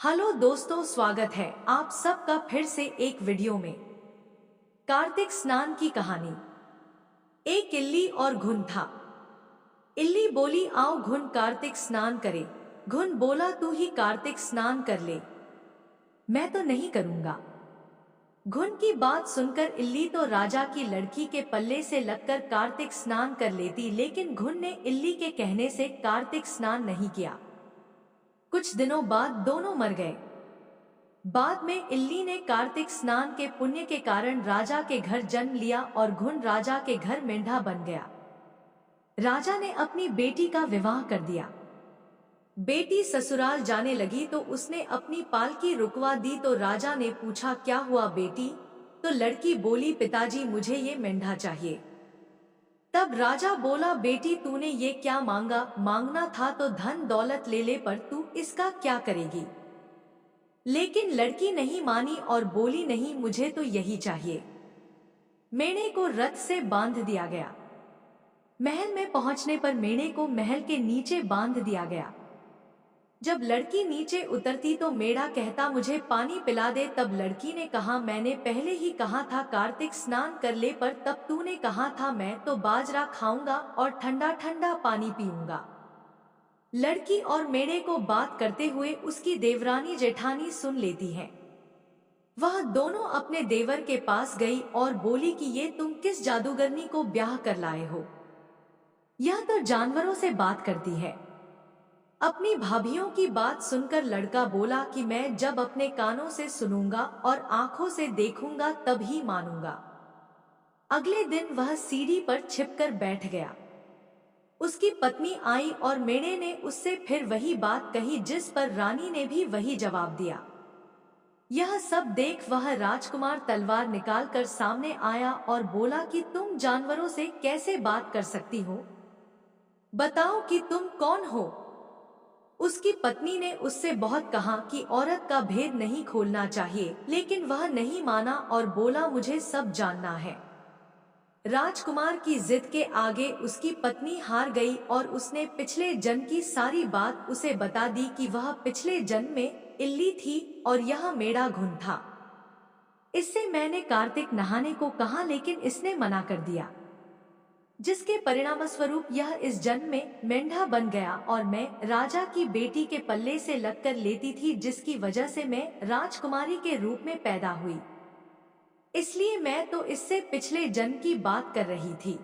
Hello दोस्तों, स्वागत है आप सबका फिर से एक वीडियो में। कार्तिक स्नान की कहानी। एक इल्ली और घुन था। इल्ली बोली, आओ घुन कार्तिक स्नान करे। घुन बोला, तू ही कार्तिक स्नान कर ले, मैं तो नहीं करूंगा। घुन की बात सुनकर इल्ली तो राजा की लड़की के पल्ले से लगकर कार्तिक स्नान कर लेती, लेकिन घुन ने इल्ली के कहने से कार्तिक स्नान नहीं किया। कुछ दिनों बाद दोनों मर गए। बाद में इल्ली ने कार्तिक स्नान के पुण्य के कारण राजा के घर जन्म लिया और घुन राजा के घर मेंढा बन गया। राजा ने अपनी बेटी का विवाह कर दिया। बेटी ससुराल जाने लगी तो उसने अपनी पालकी रुकवा दी तो राजा ने पूछा, क्या हुआ बेटी? तो लड़की बोली, पिताजी मुझे ये मेंढा चाहिए। तब राजा बोला, बेटी तूने ये क्या मांगा? मांगना था तो धन दौलत ले ले, पर तू इसका क्या करेगी? लेकिन लड़की नहीं मानी और बोली, नहीं मुझे तो यही चाहिए। मेढ़े को रथ से बांध दिया गया। महल में पहुंचने पर मेढ़े को महल के नीचे बांध दिया गया। जब लड़की नीचे उतरती तो मेढ़ा कहता, मुझे पानी पिला दे। तब लड़की ने कहा, मैंने पहले ही कहा था कार्तिक स्नान कर ले, पर तब तूने कहा था मैं तो बाजरा खाऊंगा और ठंडा ठंडा पानी पीऊंगा। लड़की और मेढ़े को बात करते हुए उसकी देवरानी जेठानी सुन लेती है। वह दोनों अपने देवर के पास गई और बोली कि ये तुम किस जादूगरनी को ब्याह कर लाए हो? यह तो जानवरों से बात करती है। अपनी भाभियों की बात सुनकर लड़का बोला कि मैं जब अपने कानों से सुनूंगा और आंखों से देखूंगा तब ही मानूंगा। अगले दिन वह सीढ़ी पर छिपकर बैठ गया। उसकी पत्नी आई और मेढ़े ने उससे फिर वही बात कही, जिस पर रानी ने भी वही जवाब दिया। यह सब देख वह राजकुमार तलवार निकालकर सामने आया और बोला कि तुम जानवरों से कैसे बात कर सकती हो? बताओ कि तुम कौन हो? उसकी पत्नी ने उससे बहुत कहा कि औरत का भेद नहीं खोलना चाहिए, लेकिन वह नहीं माना और बोला, मुझे सब जानना है। राजकुमार की जिद के आगे उसकी पत्नी हार गई और उसने पिछले जन्म की सारी बात उसे बता दी कि वह पिछले जन्म में इल्ली थी और यह मेढ़ा घुन था। इससे मैंने कार्तिक नहाने को कहा, लेकिन इसने मना कर दिया, जिसके परिणामस्वरूप यह इस जन्म में मेंढा बन गया और मैं राजा की बेटी के पल्ले से लगकर लेती थी, जिसकी वजह से मैं राजकुमारी के रूप में पैदा हुई। इसलिए मैं तो इससे पिछले जन्म की बात कर रही थी।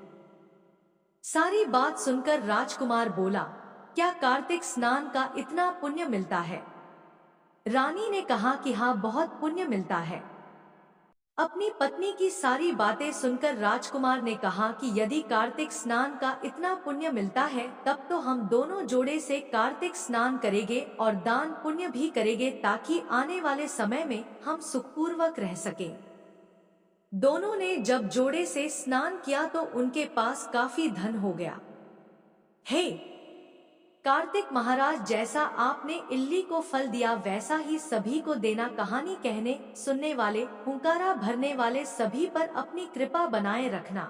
सारी बात सुनकर राजकुमार बोला, क्या कार्तिक स्नान का इतना पुण्य मिलता है? रानी ने कहा कि हाँ, बहुत पुण्य मिलता है। अपनी पत्नी की सारी बातें सुनकर राजकुमार ने कहा कि यदि कार्तिक स्नान का इतना पुण्य मिलता है तब तो हम दोनों जोड़े से कार्तिक स्नान करेंगे और दान पुण्य भी करेंगे, ताकि आने वाले समय में हम सुखपूर्वक रह सकें। दोनों ने जब जोड़े से स्नान किया तो उनके पास काफी धन हो गया। हे कार्तिक महाराज, जैसा आपने इल्ली को फल दिया वैसा ही सभी को देना। कहानी कहने सुनने वाले, हुंकारा भरने वाले सभी पर अपनी कृपा बनाए रखना।